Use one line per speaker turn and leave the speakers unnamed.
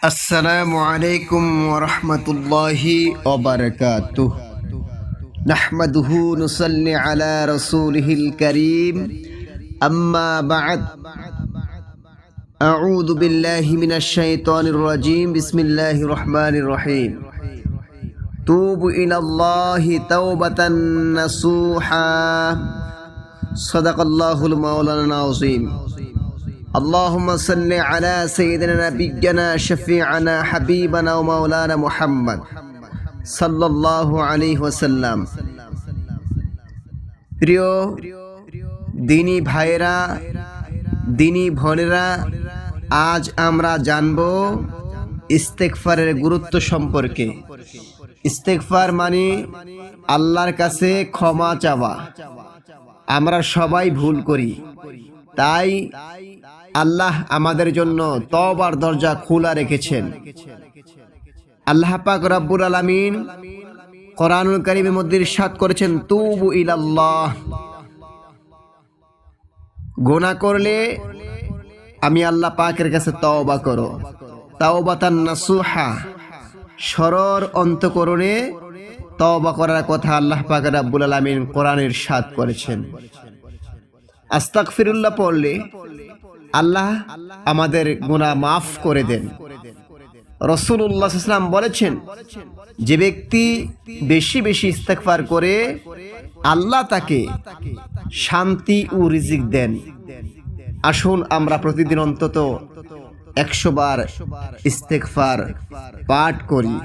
السلام عليكم ورحمة الله وبركاته. نحمده نصلي على رسوله الكريم. أما بعد، أعوذ بالله من الشيطان الرجيم. بسم الله الرحمن الرحيم. توبوا إلى الله توبة نصوحا. صدق الله المولانا العظيم. اللهم صل على سيدنا نبينا شفيعنا حبيبنا ومولانا محمد صلى الله عليه وسلم. প্রিয় দিনী ভাইরা, দিনী বোনেরা, আজ আমরা জানব ইস্তেগফারের গুরুত্ব সম্পর্কে। ইস্তেগফার মানে আল্লাহর কাছে ক্ষমা চাওয়া। আমরা সবাই ভুল করি, তাই আল্লাহ আমাদের জন্য তওবার দরজা খোলা রেখেছেন। আল্লাহ পাক রব্বুল আলামিন কোরআনুল কারীমের মধ্যে ইরশাদ করেছেন, তুবু ইলাল্লাহ। গুনাহ করলে আমি আল্লাহ পাকের কাছে তওবা করো। তাওবাতান নাসুহা, সরল অন্তঃকরণে তওবা করার কথা আল্লাহ পাক রব্বুল আলামিন কোরআনে ইরশাদ করেছেন। আস্তাগফিরুল্লাহ পড়লে আল্লাহ আমাদের গুনাহ মাফ করে দেন। রাসূলুল্লাহ সাল্লাল্লাহু আলাইহি ওয়াসাল্লাম বলেছেন, যে ব্যক্তি বেশি বেশি ইস্তেগফার করে আল্লাহ তাকে শান্তি ও রিজিক দেন। আসুন আমরা প্রতিদিন অন্তত 100 বার ইস্তেগফার পাঠ করি।